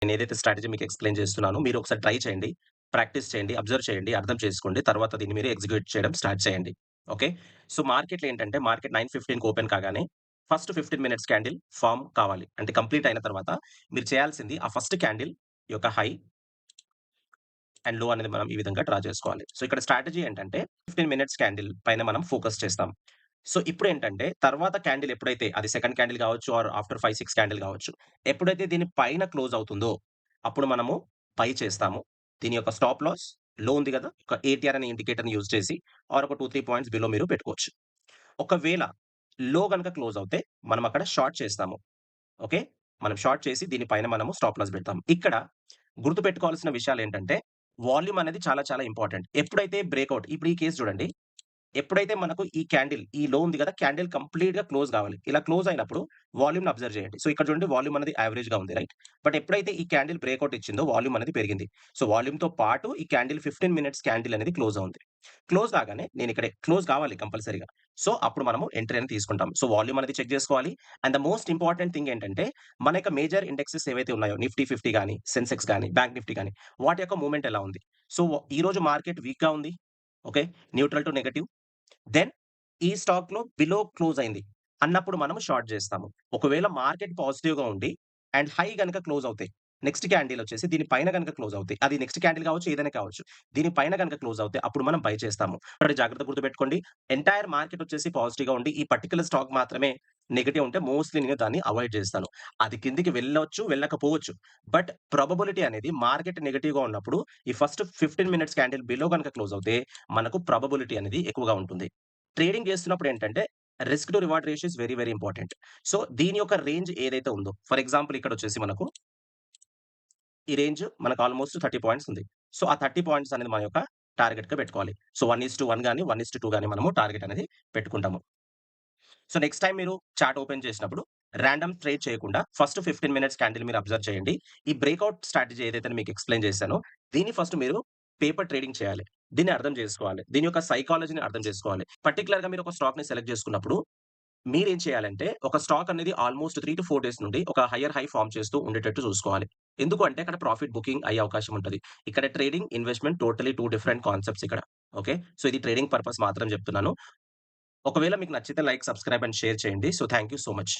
నేను ఏదైతే స్ట్రాటజీ మీకు ఎక్స్‌ప్లెయిన్ చేస్తున్నానో మీరు ఒకసారి ట్రై చేయండి. ప్రాక్టీస్ చేయండి. అబ్జర్వ్ చేయండి. అర్థం చేసుకోండి. తర్వాత దీన్ని మీరు ఎగ్జిక్యూట్ చేయడం స్టార్ట్ చేయండి. ఓకే. సో, మార్కెట్‌లో ఏంటంటే మార్కెట్ 9:15కి ఓపెన్ కాగానే ఫస్ట్ 15 మినిట్స్ క్యాండిల్ ఫార్మ్ కావాలి. అంటే కంప్లీట్ అయిన తర్వాత మీరు చేయాల్సింది ఆ ఫస్ట్ క్యాండిల్ యొక్క హై అండ్ లో అనేది మనం ఈ విధంగా డ్రా చేసుకోవాలి. సో, ఇక్కడ స్ట్రాటజీ ఏంటంటే 15 మినిట్స్ క్యాండిల్ పైన మనం ఫోకస్ చేస్తాం. సో, ఇప్పుడేంటంటే తర్వాత క్యాండిల్ ఎప్పుడైతే అది సెకండ్ క్యాండిల్ గావచ్చు ఆర్ ఆఫ్టర్ 5, 6 క్యాండిల్ గావచ్చు. ఎప్పుడైతే దీని పైన క్లోజ్ అవుతుందో అప్పుడు మనము బై చేస్తాము. దీని యొక్క స్టాప్ లాస్ లో ఉంది గదా! ఒక ఏటీఆర్ అనే ఇండికేటర్‌ని యూజ్ చేసి ఆర్ ఒక 2, 3 పాయింట్స్ బిలో మీరు పెట్టుకోవచ్చు. ఒకవేళ లో గనక క్లోజ్ అవుతే మనం అక్కడ షార్ట్ చేస్తాము. ఓకే. మనం షార్ట్ చేసి దీని పైన మనము స్టాప్ లాస్ పెడతాం. ఇక్కడ గుర్తుపెట్టుకోవాల్సిన విషయాలేంటంటే వాల్యూమ్ అనేది చాలా చాలా ఇంపార్టెంట్. ఎప్పుడైతే బ్రేకౌట్ ఇప్పుడు ఈ కేస్ చూడండి. ఎప్పుడైతే మనకు ఈ క్యాండిల్ ఈ లో ఉంది గదా! క్యాండిల్ కంప్లీట్‌గా క్లోజ్ గావాలి. ఇలా క్లోజ్ అయినప్పుడు వాల్యూమ్‌ని అబ్జర్వ్ చేయండి. సో, ఇక్కడ చూడండి వాల్యూమ్ అనేది యావరేజ్‌గా ఉంది. రైట్. బట్ ఎప్పుడైతే ఈ క్యాండిల్ బ్రేకౌట్ ఇచ్చిందో వాల్యూమ్ అనేది పెరిగింది. సో, వాల్యూమ్‌తో పాటు ఈ క్యాండిల్ 15 మినిట్స్ క్యాండిల్ అనేది క్లోజ్ అవుంది. క్లోజ్ కాగానే నేనిక్కడ క్లోజ్ కావాలి కంపల్సరీగా. సో, అప్పుడు మనము ఎంట్రీ అనేది తీసుకుంటాం. సో, వాల్యూమ్ అనేది చెక్ జేసుకోవాలి. And the most important thing ఏంటంటే మన యొక్క మేజర్ ఇండెక్సెస్ ఏవైతే ఉన్నాయో నిఫ్టీ 50 గాని, సెన్సెక్స్ గాని, బ్యాంక్ నిఫ్టీ గాని వాటి యొక్క మూవ్‌మెంట్ ఎలా ఉంది? సో, ఈరోజు మార్కెట్ వీక్‌గా ఉంది. Okay. Neutral to negative. Then ఈ స్టాక్‌లో బిలో క్లోజ్ అయింది. అన్నప్పుడు మనము షార్ట్ జేస్తాము. ఒకవేళ మార్కెట్ పాజిటివ్‌గా ఉండి అండ్ హై గనక క్లోజ్ అవుతాయి. నెక్స్ట్ క్యాండిల్ వచ్చేసి దీని పైన గనక క్లోజ్ అవుతాయి. అది నెక్స్ట్ క్యాండిల్ కావచ్చు, ఏదైనా కావచ్చు. దీని పైన గనక క్లోజ్ అవుతే అప్పుడు మనం బై చేస్తాము. ఒకటి జాగ్రత్తగా గుర్తుపెట్టుకోండి. ఎంటైర్ మార్కెట్ వచ్చేసి పాజిటివ్‌గా ఉండి ఈ పర్టిక్యులర్ స్టాక్ మాత్రమే నెగెటివ్ ఉంటే మోస్ట్‌లీ నేను దాన్ని అవాయిడ్ జేస్తాను. అది కిందకి వెళ్ళొచ్చు, వెళ్ళకపోవచ్చు. బట్ ప్రాబబిలిటీ అనేది మార్కెట్ నెగెటివ్‌గా ఉన్నప్పుడు ఈ ఫస్ట్ 15 మినిట్స్ క్యాండిల్ బిలో గనక క్లోజ్ అవుతే మనకు ప్రాబబిలిటీ అనేది ఎక్కువగా ఉంటుంది. ట్రేడింగ్ చేస్తున్నప్పుడు ఏంటంటే, risk to reward ratio is very, very important. So, దీని యొక్క రేంజ్ ఏదైతే ఉందో, ఫర్ ఎగ్జాంపుల్ ఇక్కడొచ్చేసి మనకు ఈ రేంజ్ మనకు ఆల్‌మోస్ట్ 30 పాయింట్స్ ఉంది. సో, ఆ 30 పాయింట్స్ అనేది మన యొక్క టార్గెట్‌గా పెట్టుకోవాలి. సో, 1:1 గాని, 1:2 గాని మనము టార్గెట్ అనేది పెట్టుకుంటాము. సో, నెక్స్ట్ టైమ్ మీరు చార్ట్ ఓపెన్ చేసినప్పుడు రాండమ్ ట్రేడ్ చేయకుండా ఫస్ట్ 15 మినిట్స్ క్యాండిల్ మీరు అబ్జర్వ్ చేయండి. ఈ బ్రేకౌట్ స్ట్రాటజీ ఏదైతే మీకు ఎక్స్‌ప్లెయిన్ చేశానో, దీన్ని ఫస్ట్ మీరు పేపర్ ట్రేడింగ్ చేయాలి. దీన్ని అర్థం చేసుకోవాలి. దీని యొక్క సైకాలజీని అర్థం చేసుకోవాలి. పర్టిక్యులర్‌గా మీరు ఒక స్టాక్‌ని సెలెక్ట్ చేసుకున్నప్పుడు మీరేం చేయాలంటే, ఒక స్టాక్ అనేది ఆల్‌మోస్ట్ 3-4 డేస్ నుండి ఒక హైయర్ హై ఫార్మ్ చేస్తూ ఉండేటట్టు చూసుకోవాలి. ఎందుకు అంటే అక్కడ ప్రాఫిట్ బుకింగ్ అయ్యే అవకాశం ఉంటది. ఇక్కడ trading, investment totally 2 different concepts ఇక్కడ. ఓకే. సో, ఇది ట్రేడింగ్ పర్పస్ మాత్రం చెప్తున్నాను. ఒకవేళ మీకు నచ్చితే లైక్, సబ్‌స్క్రైబ్ అండ్ షేర్ చేయండి. So, thank you so much.